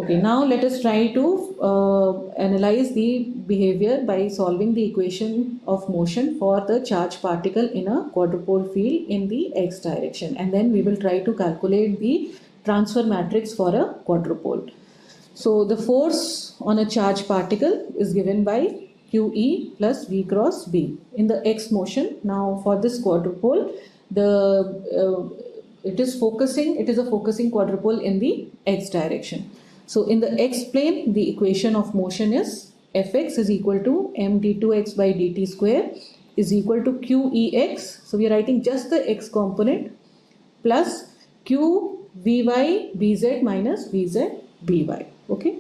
Okay, now let us try to analyze the behavior by solving the equation of motion for the charged particle in a quadrupole field in the x direction, and then we will try to calculate the transfer matrix for a quadrupole. So the force on a charged particle is given by QE plus V cross B in the x motion. Now for this quadrupole, it is a focusing quadrupole in the x direction. So in the x plane, the equation of motion is Fx is equal to m d2x by dt square is equal to QEx. So we are writing just the x component plus Q Vy Bz minus Vz By. Okay.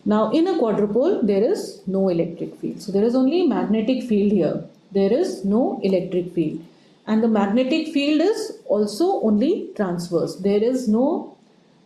Now in a quadrupole, there is no electric field. So there is only magnetic field here. There is no electric field. And the magnetic field is also only transverse. There is no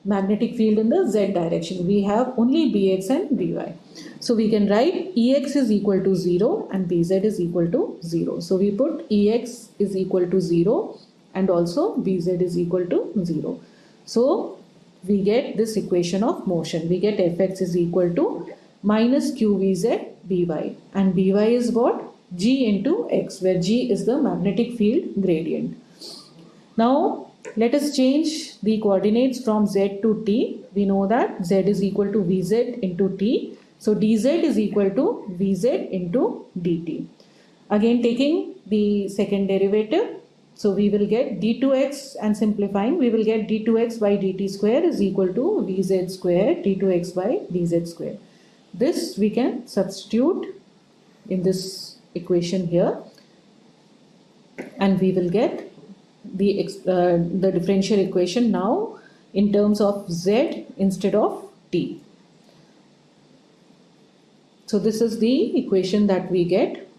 magnetic field in the z direction. We have only Bx and By. So we can write Ex is equal to 0 and Bz is equal to 0. So we put Ex is equal to 0 and also Bz is equal to 0. So we get this equation of motion. We get Fx is equal to minus QVz By. And By is what? G into x, where G is the magnetic field gradient. Now let us change the coordinates from z to t. We know that z is equal to Vz into t. So dz is equal to Vz into dt. Again taking the second derivative. So we will get d2x, and simplifying we will get d2x by dt square is equal to Vz square d2x by dz square. This we can substitute in this equation here, and we will get the differential equation now in terms of z instead of t. So this is the equation that we get.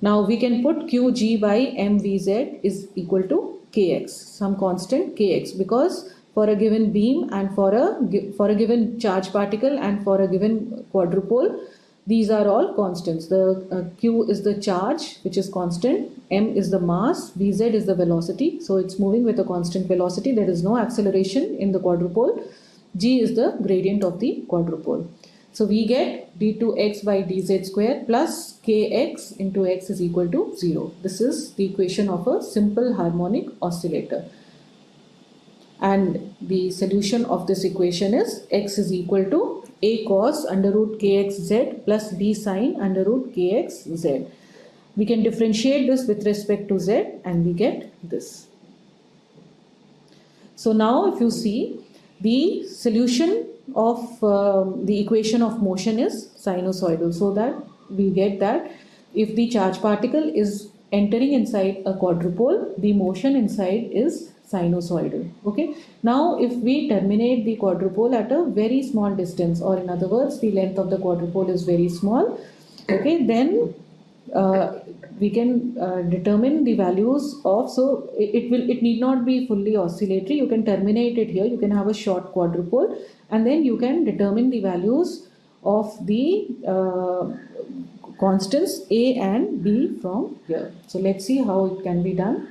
Now we can put Qg by mvz is equal to kx, some constant kx, because for a given beam and for a given charge particle and for a given quadrupole, these are all constants. The Q is the charge, which is constant. M is the mass. Vz is the velocity. So it's moving with a constant velocity. There is no acceleration in the quadrupole. G is the gradient of the quadrupole. So we get d2x by dz square plus kx into x is equal to 0. This is the equation of a simple harmonic oscillator. And the solution of this equation is x is equal to a cos under root kxz plus b sine under root kxz. We can differentiate this with respect to z and we get this. So now if you see, the solution of the equation of motion is sinusoidal, so that we get that if the charge particle is entering inside a quadrupole, the motion inside is sinusoidal. Okay. Now if we terminate the quadrupole at a very small distance, or in other words the length of the quadrupole is very small, okay, then we can determine the values of, so it need not be fully oscillatory. You can terminate it here. You can have a short quadrupole and then you can determine the values of the constants A and B from here. So let's see how it can be done.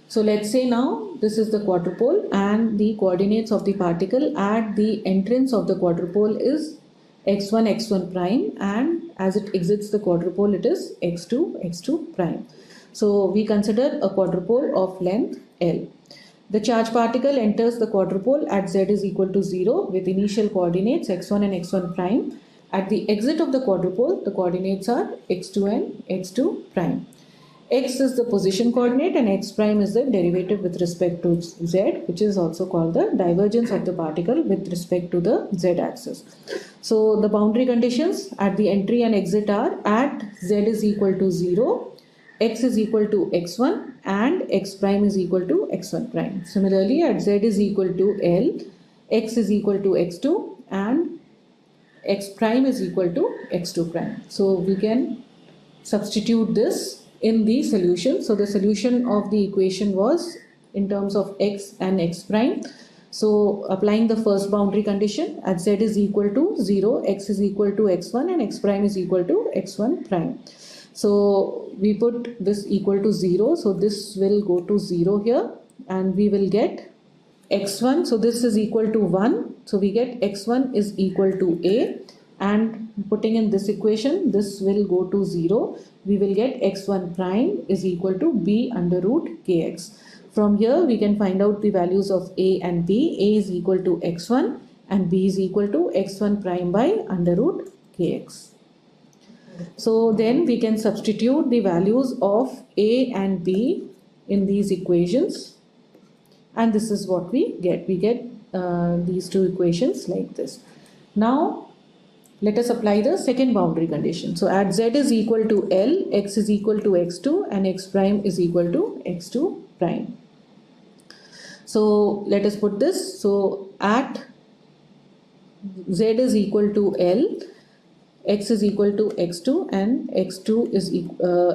So let's say now this is the quadrupole and the coordinates of the particle at the entrance of the quadrupole is x1 x1 prime, and as it exits the quadrupole it is x2 x2 prime. So we consider a quadrupole of length L. The charge particle enters the quadrupole at z is equal to 0 with initial coordinates x1 and x1 prime. At the exit of the quadrupole, the coordinates are x2 and x2 prime. X is the position coordinate and x prime is the derivative with respect to z, which is also called the divergence of the particle with respect to the z axis. So the boundary conditions at the entry and exit are at z is equal to 0, x is equal to x1 and x prime is equal to x1 prime. Similarly, at z is equal to L, x is equal to x2 and x prime is equal to x2 prime. So we can substitute this in the solution. So the solution of the equation was in terms of x and x prime. So applying the first boundary condition, at z is equal to 0, x is equal to x1 and x prime is equal to x1 prime. So we put this equal to 0. So this will go to 0 here and we will get x1, so this is equal to 1, so we get x1 is equal to a, and putting in this equation, this will go to 0. We will get x1 prime is equal to b under root kx. From here we can find out the values of a and b. A is equal to x1 and b is equal to x1 prime by under root kx. So then we can substitute the values of a and b in these equations, and this is what we get. We get these two equations like this. Now let us apply the second boundary condition. So at z is equal to L, x is equal to x2 and x prime is equal to x2 prime. So let us put this. So at z is equal to L, x is equal to x2 and x2 is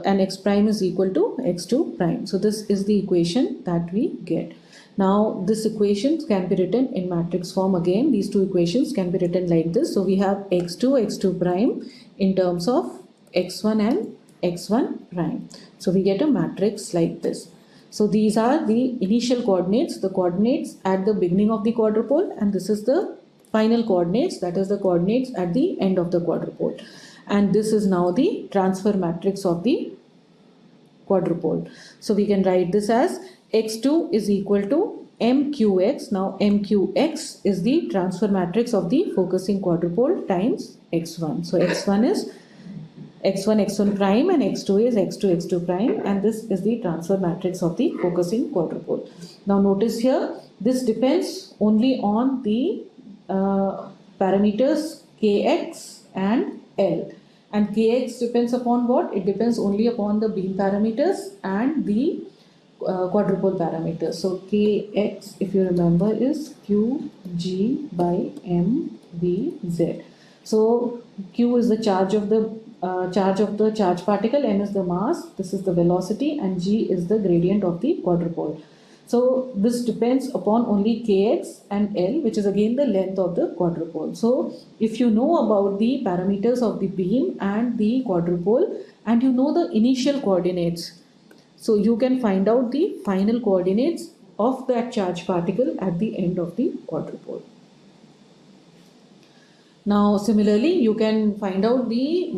and x prime is equal to x2 prime. So this is the equation that we get. Now this equation can be written in matrix form again. These two equations can be written like this. So we have x2, x2 prime in terms of x1 and x1 prime. So we get a matrix like this. So these are the initial coordinates, the coordinates at the beginning of the quadrupole, and this is the final coordinates, that is the coordinates at the end of the quadrupole. And this is now the transfer matrix of the quadrupole. So we can write this as x2 is equal to mqx. Now mqx is the transfer matrix of the focusing quadrupole times x1. So x1 is x1 x1 prime and x2 is x2 x2 prime, and this is the transfer matrix of the focusing quadrupole. Now notice here, this depends only on the parameters kx and L. And kx depends upon what? It depends only upon the beam parameters and the quadrupole parameters. So kx, if you remember, is qg by mvz. So q is the charge of the charge particle, m is the mass, this is the velocity, and g is the gradient of the quadrupole. So this depends upon only kx and L, which is again the length of the quadrupole. So if you know about the parameters of the beam and the quadrupole, and you know the initial coordinates, so you can find out the final coordinates of that charge particle at the end of the quadrupole. Now similarly, you can find out the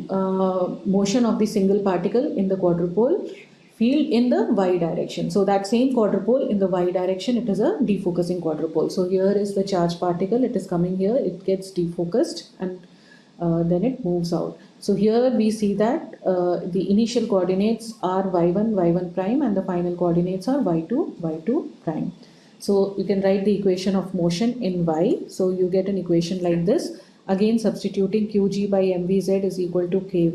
motion of the single particle in the quadrupole field in the y direction. So that same quadrupole in the y direction, it is a defocusing quadrupole. So here is the charge particle, it is coming here, it gets defocused and then it moves out. So here we see that the initial coordinates are y1, y1 prime, and the final coordinates are y2, y2 prime. So you can write the equation of motion in y. So you get an equation like this. Again substituting qg by mvz is equal to ky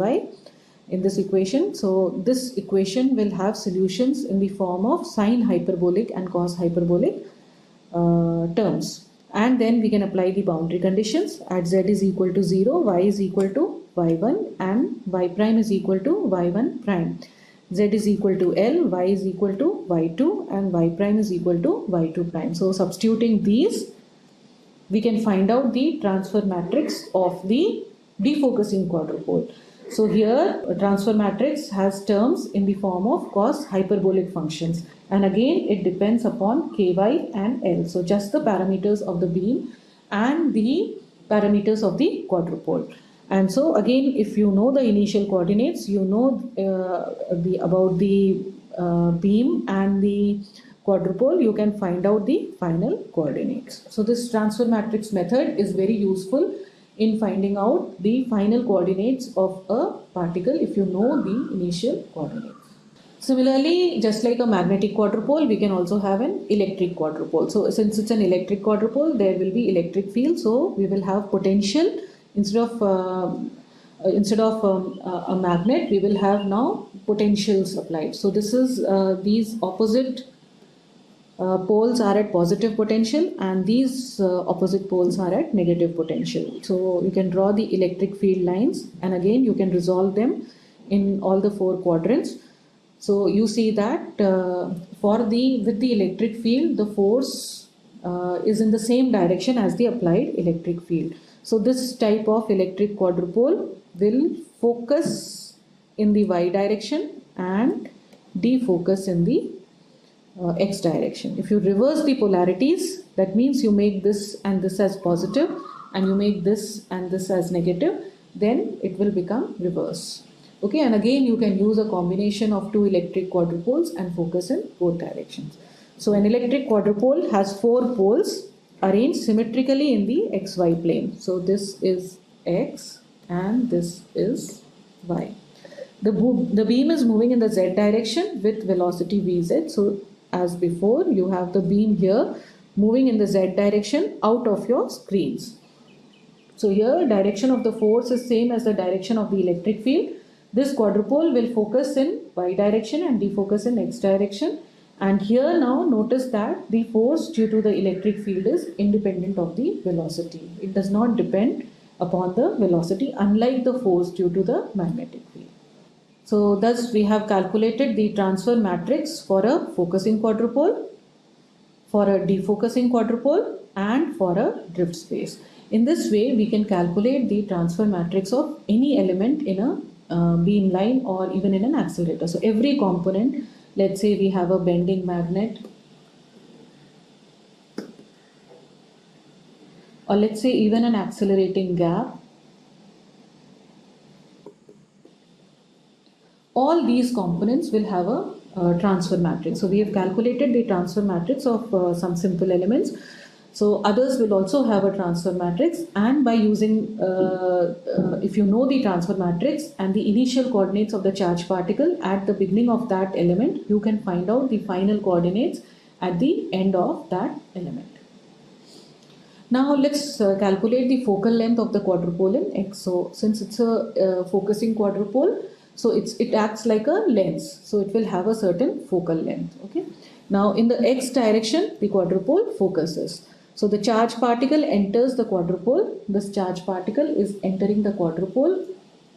in this equation. So this equation will have solutions in the form of sine hyperbolic and cos hyperbolic terms. And then we can apply the boundary conditions. At z is equal to 0, y is equal to y1 and y prime is equal to y1 prime. Z is equal to L, y is equal to y2 and y prime is equal to y2 prime. So substituting these, we can find out the transfer matrix of the defocusing quadrupole. So here a transfer matrix has terms in the form of cos hyperbolic functions, and again it depends upon ky and L. So just the parameters of the beam and the parameters of the quadrupole. And so again, if you know the initial coordinates, you know about the beam and the quadrupole, you can find out the final coordinates. So this transfer matrix method is very useful in finding out the final coordinates of a particle if you know the initial coordinates. Similarly, just like a magnetic quadrupole, we can also have an electric quadrupole. So since it's an electric quadrupole, there will be electric field. So we will have potential instead of a magnet, we will have now potentials applied. So this is these opposite poles are at positive potential and these opposite poles are at negative potential. So you can draw the electric field lines, and again you can resolve them in all the four quadrants. So you see that with the electric field, the force is in the same direction as the applied electric field. So this type of electric quadrupole will focus in the y direction and defocus in the x direction. If you reverse the polarities, that means you make this and this as positive and you make this and this as negative, then it will become reverse. Okay, and again you can use a combination of two electric quadrupoles and focus in both directions. So an electric quadrupole has 4 poles arranged symmetrically in the xy plane. So this is x and this is y. The beam is moving in the z direction with velocity vz. So as before, you have the beam here moving in the z direction out of your screens. So here direction of the force is same as the direction of the electric field. This quadrupole will focus in y direction and defocus in x direction. And here now notice that the force due to the electric field is independent of the velocity. It does not depend upon the velocity, unlike the force due to the magnetic field. So thus we have calculated the transfer matrix for a focusing quadrupole, for a defocusing quadrupole and for a drift space. In this way we can calculate the transfer matrix of any element in a beam line or even in an accelerator. So every component, let's say we have a bending magnet, or let's say even an accelerating gap. All these components will have a transfer matrix. So we have calculated the transfer matrix of some simple elements. So others will also have a transfer matrix, and by using, if you know the transfer matrix and the initial coordinates of the charge particle at the beginning of that element, you can find out the final coordinates at the end of that element. Now let's calculate the focal length of the quadrupole in X. So since it's a focusing quadrupole, so it acts like a lens. So it will have a certain focal length. Okay. Now in the X direction, the quadrupole focuses. So the charge particle enters the quadrupole. This charge particle is entering the quadrupole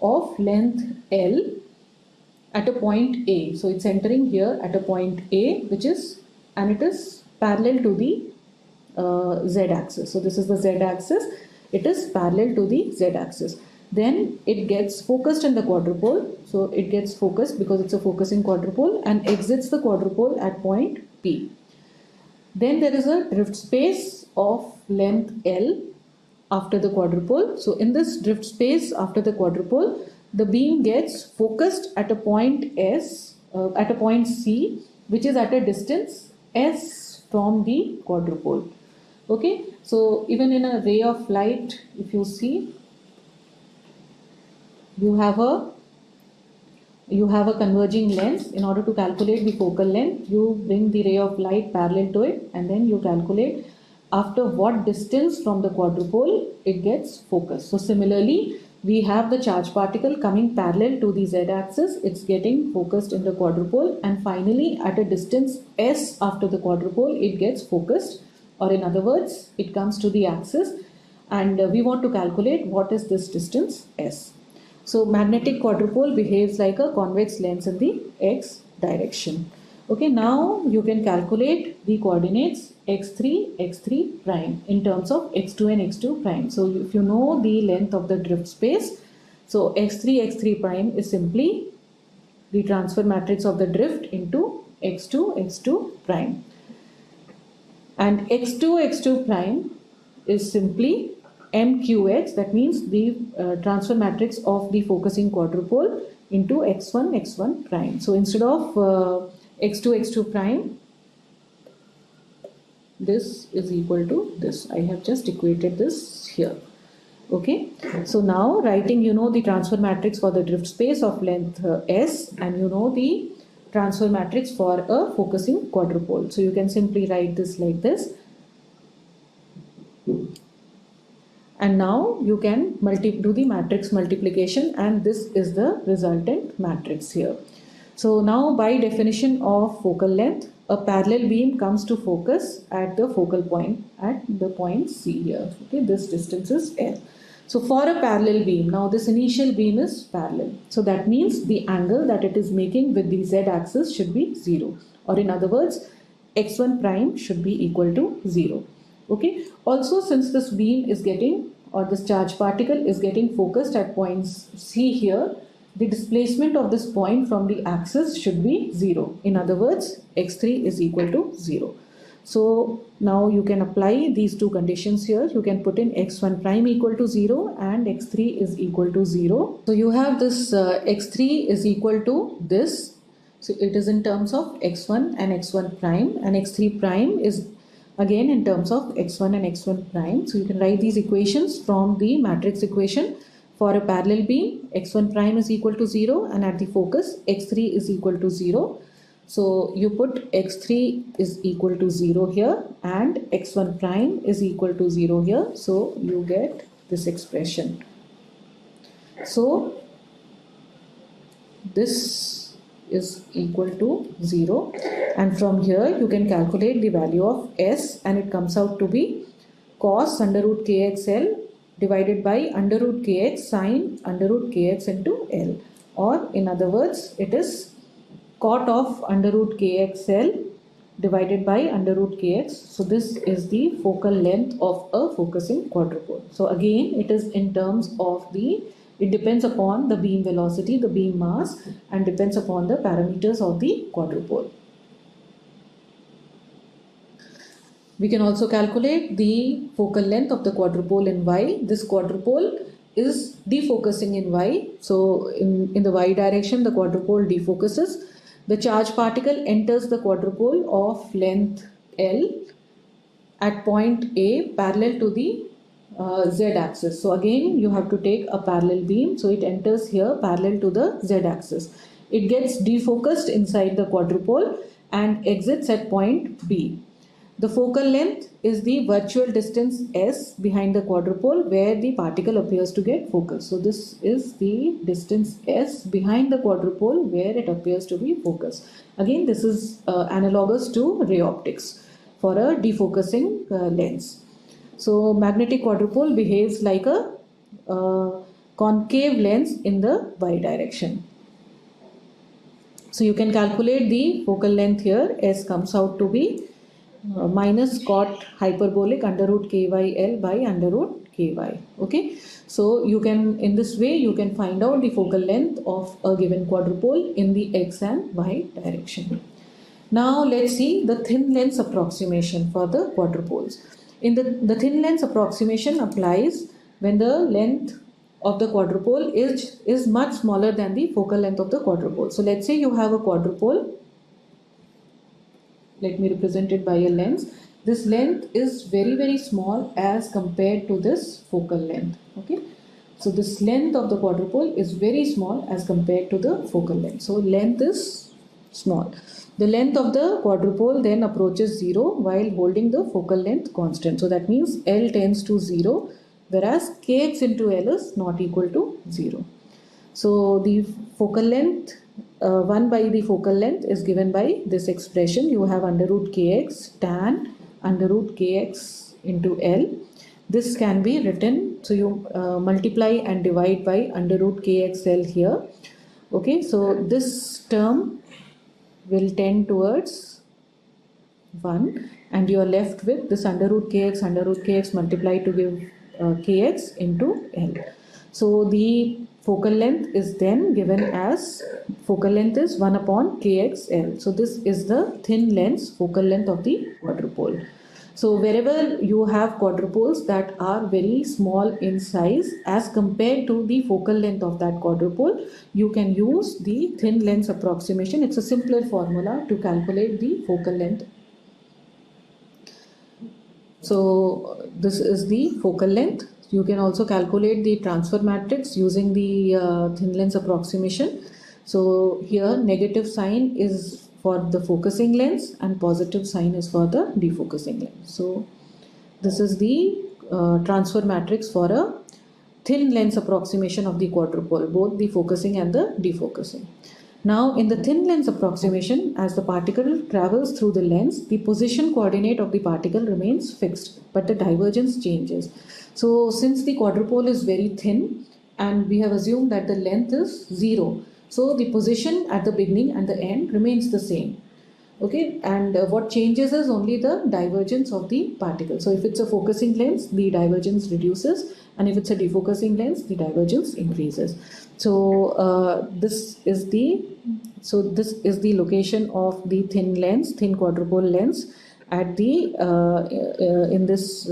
of length L at a point A. So it's entering here at a point A, which is, and it is parallel to the Z axis. So this is the Z axis. It is parallel to the Z axis. Then it gets focused in the quadrupole. So it gets focused because it's a focusing quadrupole and exits the quadrupole at point P. Then there is a drift space of length L after the quadrupole. So in this drift space after the quadrupole, the beam gets focused at a point S, at a point C, which is at a distance S from the quadrupole. Okay, so even in a ray of light, if you see, you have a converging lens. In order to calculate the focal length, you bring the ray of light parallel to it and then you calculate after what distance from the quadrupole it gets focused. So similarly, we have the charge particle coming parallel to the Z axis. It's getting focused in the quadrupole, and finally at a distance S after the quadrupole it gets focused, or in other words it comes to the axis, and we want to calculate what is this distance S. So magnetic quadrupole behaves like a convex lens in the X direction. Okay, now you can calculate the coordinates x3, x3 prime in terms of x2 and x2 prime. So if you know the length of the drift space, so x3, x3 prime is simply the transfer matrix of the drift into x2, x2 prime. And x2, x2 prime is simply MQX, that means the transfer matrix of the focusing quadrupole into x1, x1 prime. So instead of x2, x2 prime, this is equal to this. I have just equated this here. Okay. So now writing, you know the transfer matrix for the drift space of length S, and you know the transfer matrix for a focusing quadrupole. So you can simply write this like this. And now you can do the matrix multiplication, and this is the resultant matrix here. So now by definition of focal length, a parallel beam comes to focus at the focal point at the point C here. Okay, this distance is L. So for a parallel beam, now this initial beam is parallel. So that means the angle that it is making with the Z axis should be 0. Or in other words, x1 prime should be equal to 0. Okay. Also, since this beam is getting, or this charge particle is getting focused at point C here, the displacement of this point from the axis should be 0. In other words, x3 is equal to 0. So now you can apply these two conditions here. You can put in x1 prime equal to 0 and x3 is equal to 0. So you have this x3 is equal to this. So it is in terms of x1 and x1 prime, and x3 prime is again in terms of x1 and x1 prime. So you can write these equations from the matrix equation. For a parallel beam, x1 prime is equal to 0 and at the focus x3 is equal to 0. So you put x3 is equal to 0 here and x1 prime is equal to 0 here. So you get this expression. So this is equal to 0, and from here you can calculate the value of S, and it comes out to be cos under root kxl divided by under root kx sine under root kx into L, or in other words it is cot of under root kxl divided by under root kx. So this is the focal length of a focusing quadrupole. So again it is in terms of it depends upon the beam velocity, the beam mass, and depends upon the parameters of the quadrupole. We can also calculate the focal length of the quadrupole in Y. This quadrupole is defocusing in Y. So in the Y direction, the quadrupole defocuses. The charged particle enters the quadrupole of length L at point A parallel to the Z axis. So again you have to take a parallel beam. So it enters here parallel to the Z axis. It gets defocused inside the quadrupole and exits at point B. The focal length is the virtual distance S behind the quadrupole where the particle appears to get focused. So this is the distance S behind the quadrupole where it appears to be focused. Again, this is analogous to ray optics for a defocusing lens. So magnetic quadrupole behaves like a concave lens in the Y direction. So you can calculate the focal length here. S comes out to be minus cot hyperbolic under root kyl by under root ky. Okay, so you can, in this way you can find out the focal length of a given quadrupole in the x and y direction. Now let's see the thin lens approximation for the quadrupoles. In the thin lens approximation applies when the length of the quadrupole is much smaller than the focal length of the quadrupole. So let's say you have a quadrupole. Let me represent it by a lens. This length is very small as compared to this focal length. Okay, so this length of the quadrupole is very small as compared to the focal length. So length is small. The length of the quadrupole then approaches 0 while holding the focal length constant. So that means L tends to 0, whereas kx into L is not equal to 0. So the focal length 1 by the focal length is given by this expression. You have under root kx tan under root kx into L. This can be written, so you multiply and divide by under root kxl here. Okay, so this term will tend towards 1 and you are left with this under root kx multiplied to give kx into L. So the focal length is then given as focal length is 1 upon kxl. So this is the thin lens focal length of the quadrupole. So wherever you have quadrupoles that are very small in size as compared to the focal length of that quadrupole, you can use the thin lens approximation. It's a simpler formula to calculate the focal length. So this is the focal length. You can also calculate the transfer matrix using the thin lens approximation. So here negative sign is for the focusing lens and positive sign is for the defocusing lens. So this is the transfer matrix for a thin lens approximation of the quadrupole, both the focusing and the defocusing. Now in the thin lens approximation, as the particle travels through the lens, the position coordinate of the particle remains fixed, but the divergence changes. So since the quadrupole is very thin and we have assumed that the length is 0, so the position at the beginning and the end remains the same. Okay, and what changes is only the divergence of the particle. So if it's a focusing lens, the divergence reduces, and if it's a defocusing lens, the divergence increases. So this is the location of the thin lens, thin quadrupole lens at the in this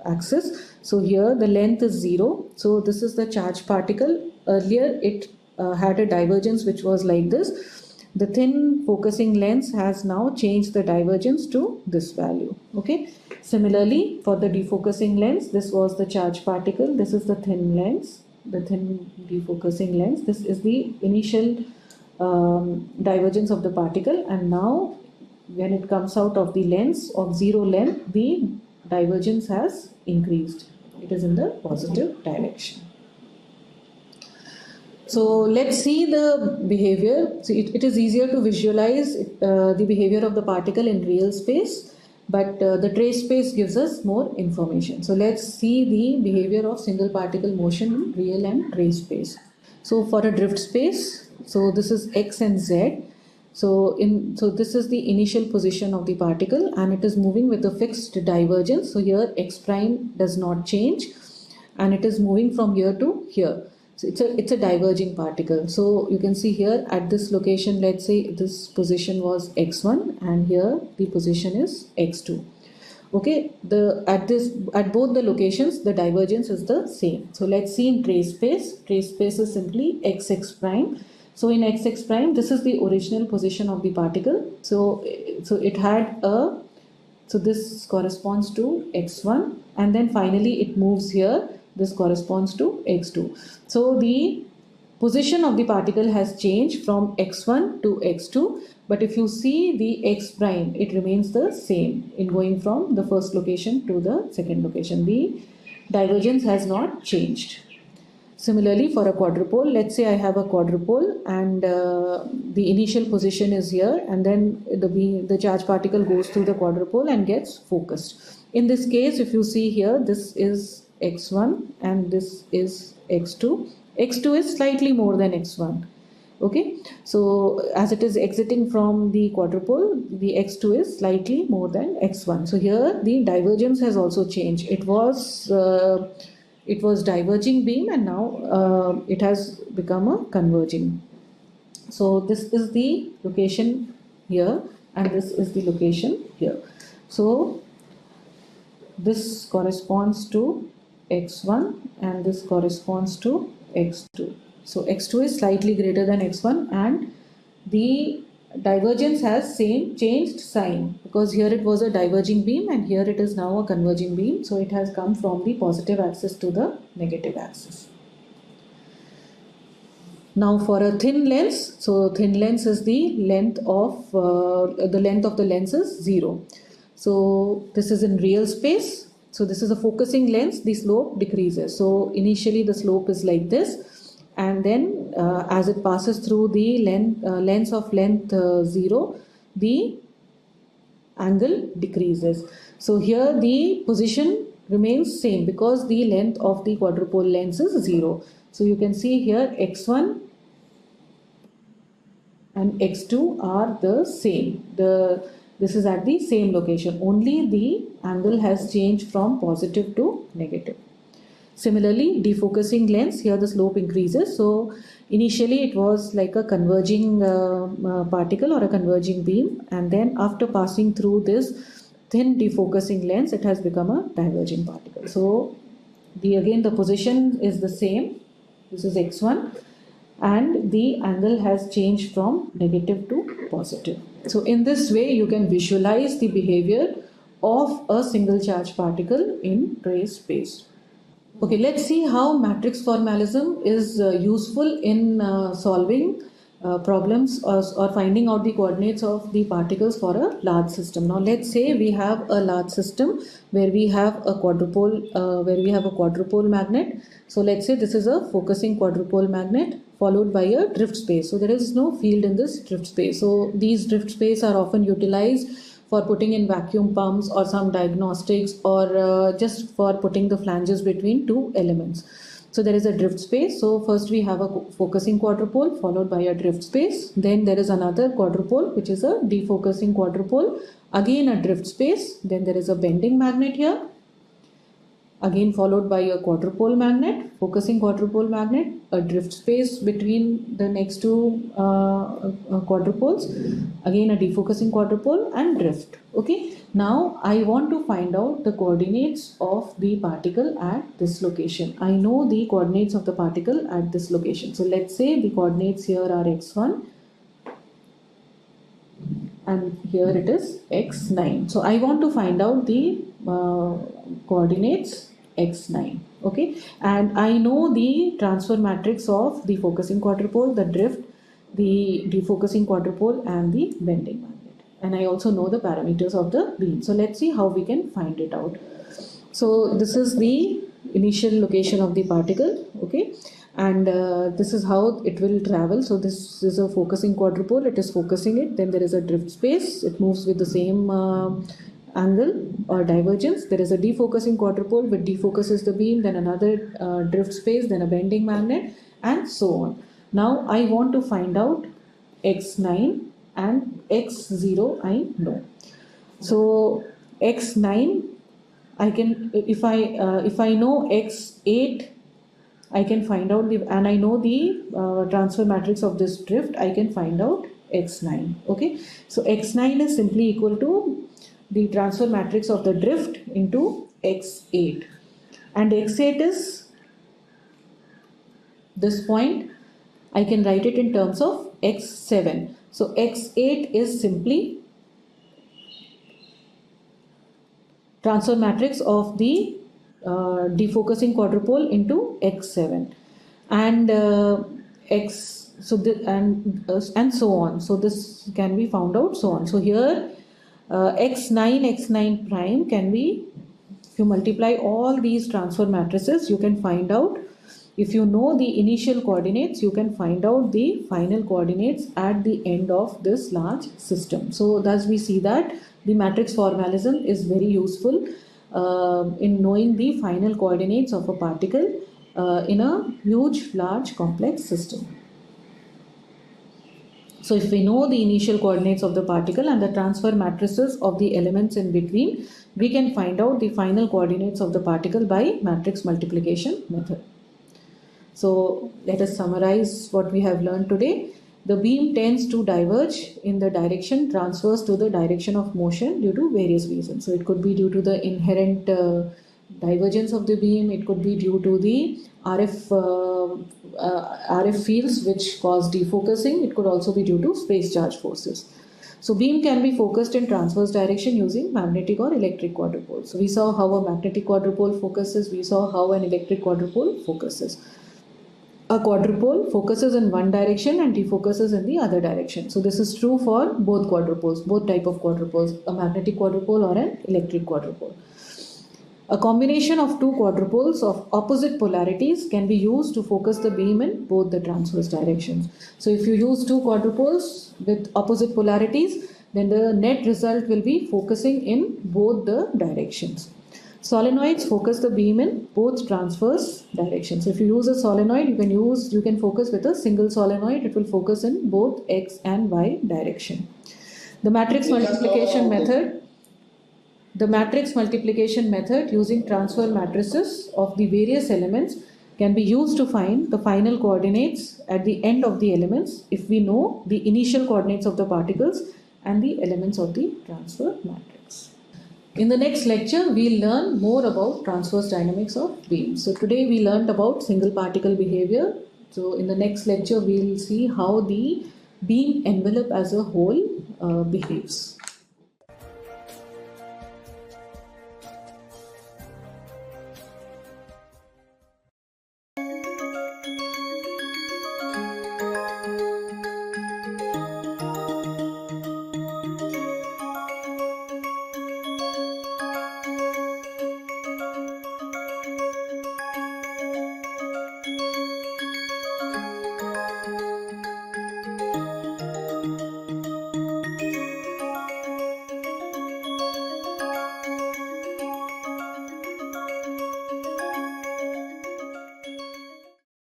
axis. So here the length is 0. So this is the charged particle. Earlier it had a divergence which was like this. The thin focusing lens has now changed the divergence to this value. Okay. Similarly, for the defocusing lens, this was the charged particle. This is the thin lens, the thin defocusing lens. This is the initial divergence of the particle, and now when it comes out of the lens of 0 length, the divergence has increased. It is in the positive direction. So let's see the behavior. So it is easier to visualize the behavior of the particle in real space, but the trace space gives us more information. So let's see the behavior of single particle motion in real and trace space. So for a drift space, so this is x and z. So this is the initial position of the particle, and it is moving with a fixed divergence. So here x prime does not change, and it is moving from here to here. So it's a diverging particle. So you can see here at this location, let's say this position was x1, and here the position is x2. Okay, at both the locations the divergence is the same. So let's see in trace space. Trace space is simply xx prime. So in xx prime, this is the original position of the particle. So it had a, so this corresponds to x1, and then finally it moves here. This corresponds to x2. So the position of the particle has changed from x1 to x2, but if you see the x prime, it remains the same in going from the first location to the second location. The divergence has not changed. Similarly, for a quadrupole, let's say I have a quadrupole, and the initial position is here, and then the charged particle goes through the quadrupole and gets focused. In this case, if you see here, this is x1 and this is x2. x2 is slightly more than x1. Okay, so as it is exiting from the quadrupole, the x2 is slightly more than x1. So here the divergence has also changed. It was diverging beam, and now it has become a converging. So this is the location here, and this is the location here. So this corresponds to x1 and this corresponds to x2. So x2 is slightly greater than x1, and the divergence has changed sign, because here it was a diverging beam and here it is now a converging beam. So it has come from the positive axis to the negative axis. Now for a thin lens, so thin lens is the length of the lens is 0. So this is in real space. So this is a focusing lens, the slope decreases. So initially the slope is like this, and then as it passes through the lens of length 0, the angle decreases. So here the position remains same because the length of the quadrupole lens is 0. So you can see here x1 and x2 are the same. This is at the same location, only the angle has changed from positive to negative. Similarly, defocusing lens, here the slope increases. So initially it was like a converging particle or a converging beam, and then after passing through this thin defocusing lens, it has become a diverging particle. So again the position is the same. This is x1, and the angle has changed from negative to positive. So in this way you can visualize the behavior of a single charge particle in trace space. Okay, let's see how matrix formalism is useful in solving problems or finding out the coordinates of the particles for a large system. Now let's say we have a large system where we have a quadrupole magnet. So let's say this is a focusing quadrupole magnet followed by a drift space. So there is no field in this drift space. So these drift space are often utilized for putting in vacuum pumps or some diagnostics, or just for putting the flanges between two elements. So there is a drift space. So first we have a focusing quadrupole followed by a drift space. Then there is another quadrupole which is a defocusing quadrupole. Again a drift space. Then there is a bending magnet here. again followed by a quadrupole magnet, focusing quadrupole magnet, a drift space between the next two quadrupoles, again a defocusing quadrupole and drift. Okay, now I want to find out the coordinates of the particle at this location. I know the coordinates of the particle at this location. So let's say the coordinates here are x1 and here it is x9. So I want to find out the coordinates x9. Okay, and I know the transfer matrix of the focusing quadrupole, the drift, the defocusing quadrupole and the bending magnet, and I also know the parameters of the beam. So let's see how we can find it out. So this is the initial location of the particle. Okay, and this is how it will travel. So this is a focusing quadrupole, it is focusing it, then there is a drift space, it moves with the same angle or divergence. There is a defocusing quadrupole which defocuses the beam, then another drift space, then a bending magnet, and so on. Now I want to find out x9 and x0 I know. So x9 I can, if I know x8, I can find out the, and I know the transfer matrix of this drift, I can find out x9. Okay, so x9 is simply equal to the transfer matrix of the drift into x8, and x8 is this point. I can write it in terms of x7. So x8 is simply transfer matrix of the defocusing quadrupole into x7, and x, so the, and so on. So this can be found out, so on. So here x9 prime can be, if you multiply all these transfer matrices, you can find out, if you know the initial coordinates, you can find out the final coordinates at the end of this large system. So thus we see that the matrix formalism is very useful in knowing the final coordinates of a particle in a huge, large, complex system. So if we know the initial coordinates of the particle and the transfer matrices of the elements in between, we can find out the final coordinates of the particle by matrix multiplication method. So let us summarize what we have learned today. The beam tends to diverge in the direction transverse to the direction of motion due to various reasons. So it could be due to the inherent divergence of the beam, it could be due to the RF fields which cause defocusing, it could also be due to space charge forces. So beam can be focused in transverse direction using magnetic or electric quadrupoles. So we saw how a magnetic quadrupole focuses, we saw how an electric quadrupole focuses. A quadrupole focuses in one direction and defocuses in the other direction. So this is true for both quadrupoles, both type of quadrupoles, a magnetic quadrupole or an electric quadrupole. A combination of two quadrupoles of opposite polarities can be used to focus the beam in both the transverse directions. So if you use two quadrupoles with opposite polarities, then the net result will be focusing in both the directions. Solenoids focus the beam in both transverse directions. If you use a solenoid, you can focus with a single solenoid. It will focus in both x and y direction. The matrix multiplication method using transfer matrices of the various elements can be used to find the final coordinates at the end of the elements if we know the initial coordinates of the particles and the elements of the transfer matrix. In the next lecture, we'll learn more about transverse dynamics of beams. So today we learned about single particle behavior. So in the next lecture, we'll see how the beam envelope as a whole behaves.